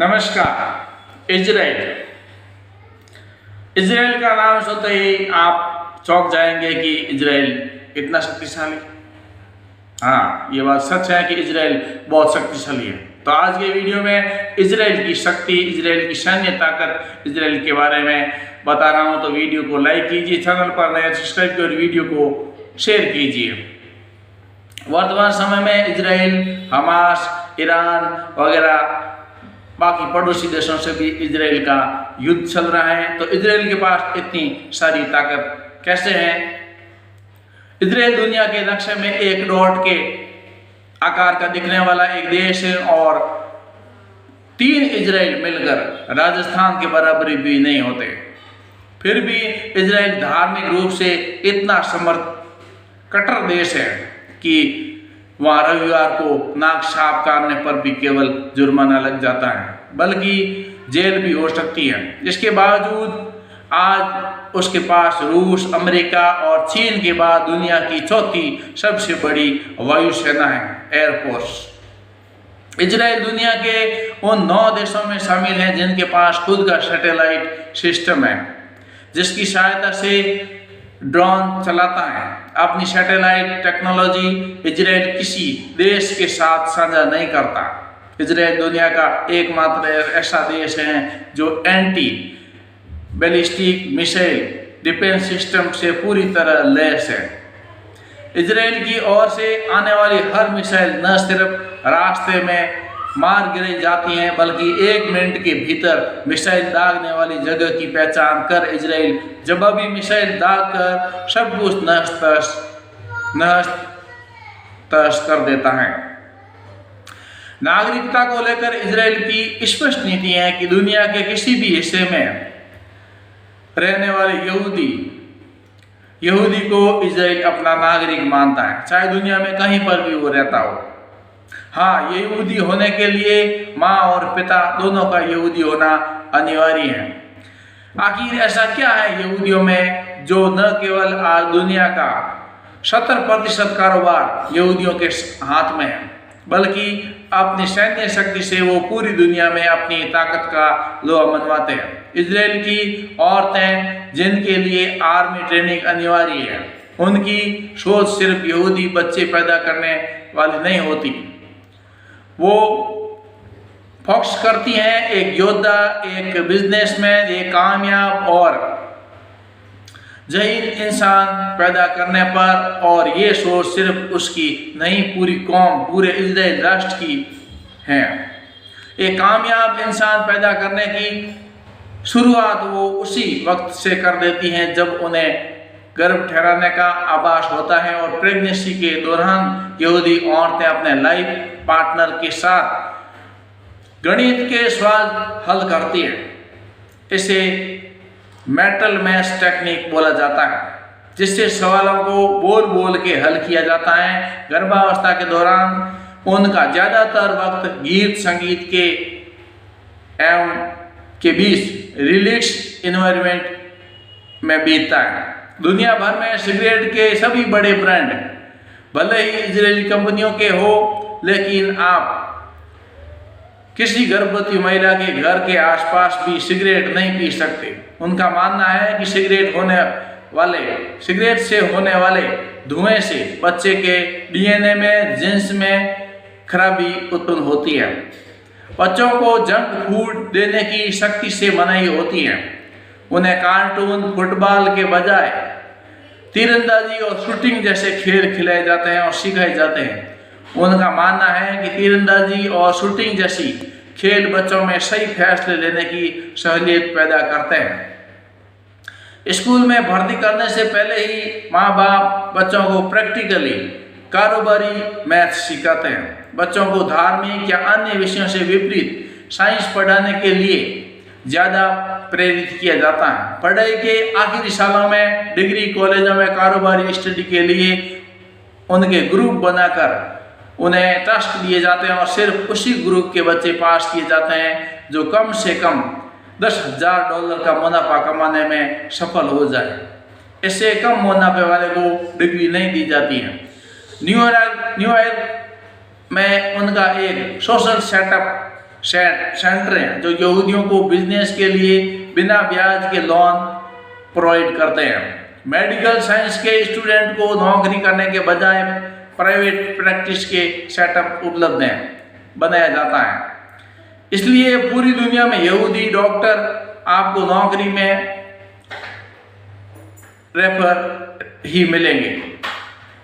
नमस्कार। Israel Israel का नाम सुनते ही आप चौंक जाएंगे कि इजराइल इतना शक्तिशाली। हाँ, ये बात सच है कि इजराइल बहुत शक्तिशाली है। तो आज के वीडियो में इजराइल की शक्ति, इजराइल की सैन्य ताकत, इजराइल के बारे में बता रहा हूँ। तो वीडियो को लाइक कीजिए, चैनल पर नए सब्सक्राइब कीजिए और वीडियो को शेयर कीजिए। वर्तमान समय में इजराइल, हमास, ईरान वगैरह बाकी पड़ोसी देशों से भी इजराइल का युद्ध चल रहा है। तो इजराइल के पास इतनी सारी ताकत कैसे है? इजराइल दुनिया के नक्शे में एक डॉट के आकार का दिखने वाला एक देश है और 3 इजराइल मिलकर राजस्थान के बराबरी भी नहीं होते। फिर भी इजराइल धार्मिक रूप से इतना कट्टर देश है कि वहाँ रविवार को नाक साफ करने पर भी केवल जुर्माना लग जाता है, बल्कि जेल भी हो सकती है। इसके बावजूद आज उसके पास रूस, अमेरिका और चीन के बाद दुनिया की चौथी सबसे बड़ी वायुसेना है, एयरफोर्स। इजराइल दुनिया के उन 9 देशों में शामिल है जिनके पास खुद का सैटेलाइट सिस्टम है, जिसकी सहायता से ड्रोन चलाता है। अपनी सैटेलाइट टेक्नोलॉजी इजराइल किसी देश के साथ साझा नहीं करता। इजराइल दुनिया का एकमात्र ऐसा देश है जो anti ballistic missile defence system से पूरी तरह लैस है। इजराइल की ओर से आने वाली हर मिसाइल न सिर्फ रास्ते में मार गिराई जाती हैं, बल्कि 1 मिनट के भीतर मिसाइल दागने वाली जगह की पहचान कर इजराइल जवाबी मिसाइल दाग कर सब कुछ नष्ट कर देता है। नागरिकता को लेकर इजराइल की स्पष्ट नीति है कि दुनिया के किसी भी हिस्से में रहने वाले यहूदी को इजराइल अपना नागरिक मानता है, चाहे दुनिया में कहीं पर भी वो रहता हो। हाँ, यहूदी होने के लिए माँ और पिता दोनों का यहूदी होना अनिवार्य है। आखिर ऐसा क्या है यहूदियों में जो न केवल आज दुनिया का 70% कारोबार यहूदियों के हाथ में है, बल्कि अपनी सैन्य शक्ति से वो पूरी दुनिया में अपनी ताकत का लोहा मनवाते हैं। इजराइल की औरतें जिनके लिए आर्मी ट्रेनिंग अनिवार्य है, उनकी सोच सिर्फ यहूदी बच्चे पैदा करने वाली नहीं होती। वो फोकस करती हैं एक योद्धा, एक बिजनेसमैन, एक कामयाब और जहीन इंसान पैदा करने पर। और ये सोच सिर्फ उसकी नहीं, पूरी कौम, पूरे इजराइल राष्ट्र की है। एक कामयाब इंसान पैदा करने की शुरुआत वो उसी वक्त से कर देती हैं जब उन्हें गर्भ ठहराने का आभास होता है। और प्रेगनेंसी के दौरान यहूदी औरतें अपने लाइफ पार्टनर के साथ गणित के सवाल हल करती है। इसे मेटल मैथ टेक्निक बोला जाता है, जिससे सवालों को बोल बोल के हल किया जाता है। गर्भावस्था के दौरान उनका ज़्यादातर वक्त गीत संगीत के बीच रिलैक्स एनवायरनमेंट में बीतता है। दुनिया भर में सिगरेट के सभी बड़े ब्रांड भले ही इजरायली कंपनियों के हो, लेकिन आप किसी गर्भवती महिला के घर के आसपास भी सिगरेट नहीं पी सकते। उनका मानना है कि सिगरेट से होने वाले धुएं से बच्चे के डीएनए में, जीन्स में खराबी उत्पन्न होती है। बच्चों को जंक फूड देने की सख्ती से मनाही होती है। उन्हें कार्टून, फुटबॉल के बजाय तीरंदाजी और शूटिंग जैसे खेल खिलाए जाते हैं और सिखाए जाते हैं। उनका मानना है कि तीरंदाजी और शूटिंग जैसी खेल बच्चों में सही फैसले लेने की सहूलियत पैदा करते हैं। स्कूल में भर्ती करने से पहले ही माँ बाप बच्चों को प्रैक्टिकली कारोबारी मैथ सिखाते हैं। बच्चों को धार्मिक या अन्य विषयों से विपरीत साइंस पढ़ाने के लिए ज़्यादा प्रेरित किया जाता है। पढ़ाई के आखिरी सालों में डिग्री कॉलेजों में कारोबारी स्टडी के लिए उनके ग्रुप बनाकर उन्हें टास्क दिए जाते हैं और सिर्फ उसी ग्रुप के बच्चे पास किए जाते हैं जो कम से कम $10,000 का मुनाफा कमाने में सफल हो जाए। इससे कम मुनाफे वाले को डिग्री नहीं दी जाती है। न्यूयॉर्क में उनका एक सोशल सेटअप सेंटर हैं जो यहूदियों को बिजनेस के लिए बिना ब्याज के लोन प्रोवाइड करते हैं। मेडिकल साइंस के स्टूडेंट को नौकरी करने के बजाय प्राइवेट प्रैक्टिस के सेटअप उपलब्ध हैं बनाया जाता है। इसलिए पूरी दुनिया में यहूदी डॉक्टर आपको नौकरी में रेफर ही मिलेंगे।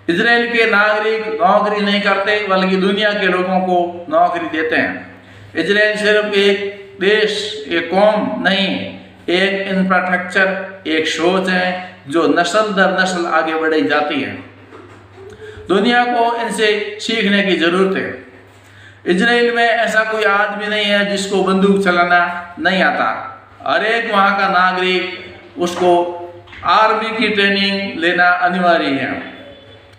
इजराइल के नागरिक नौकरी नहीं करते बल्कि दुनिया के लोगों को नौकरी देते हैं। इजराइल सिर्फ एक देश, एक कौम नहीं, एक इंफ्रास्ट्रक्चर, एक सोच है जो नस्ल दर नस्ल आगे बढ़ाई जाती है। दुनिया को इनसे सीखने की जरूरत है। इजराइल में ऐसा कोई आदमी नहीं है जिसको बंदूक चलाना नहीं आता। हर एक वहाँ का नागरिक उसको आर्मी की ट्रेनिंग लेना अनिवार्य है।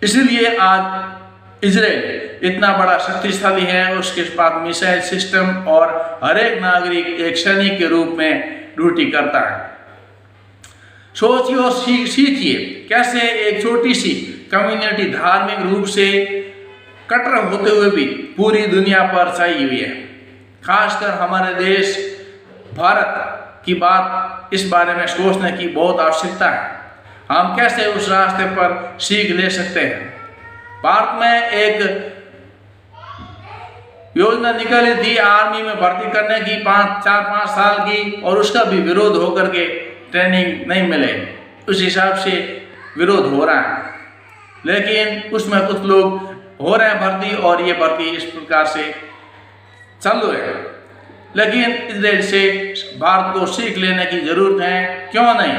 इसलिए आज इजराइल इतना बड़ा शक्तिशाली है, उसके पास मिसाइल सिस्टम और हर एक नागरिक एक सैनिक के रूप में ड्यूटी करता है। सोचिए और सीखिए कैसे एक छोटी सी कम्युनिटी धार्मिक रूप से कट्टर होते हुए भी पूरी दुनिया पर छाई हुई है। खासकर हमारे देश भारत की बात, इस बारे में सोचने की बहुत आवश्यकता है। हम कैसे उस रास्ते पर सीख ले सकते हैं। भारत में एक योजना निकली थी आर्मी में भर्ती करने की 4-5 साल की, और उसका भी विरोध होकर के ट्रेनिंग नहीं मिले। उस हिसाब से विरोध हो रहा है, लेकिन उसमें कुछ लोग हो रहे हैं भर्ती, और ये भर्ती इस प्रकार से चालू है। लेकिन इजराइल से भारत को सीख लेने की जरूरत है। क्यों नहीं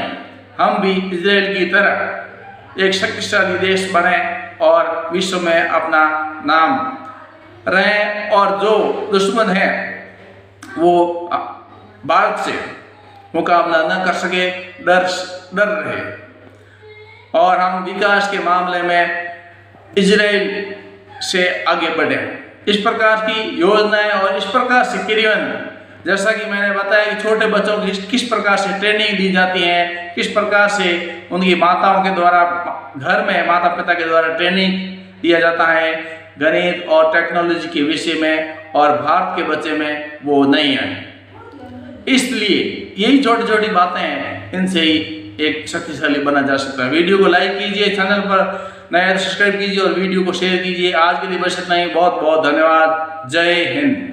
हम भी इजराइल की तरह एक शक्तिशाली देश बने और विश्व में अपना नाम रहें, और जो दुश्मन है वो भारत से मुकाबला न कर सके, डर रहे, और हम विकास के मामले में इजराइल से आगे बढ़े। इस प्रकार की योजनाएं और इस प्रकार से क्रियान्वयन, जैसा कि मैंने बताया कि छोटे बच्चों की किस प्रकार से ट्रेनिंग दी जाती है, किस प्रकार से उनकी माताओं के द्वारा घर में माता पिता के द्वारा ट्रेनिंग दिया जाता है गणित और टेक्नोलॉजी के विषय में, और भारत के बच्चे में वो नहीं है। इसलिए यही छोटी छोटी बातें हैं, इनसे ही एक शक्तिशाली बना जा सकता है। वीडियो को लाइक कीजिए, चैनल पर नया सब्सक्राइब कीजिए और वीडियो को शेयर कीजिए। आज के लिए बस इतना ही। बहुत बहुत धन्यवाद। जय हिंद।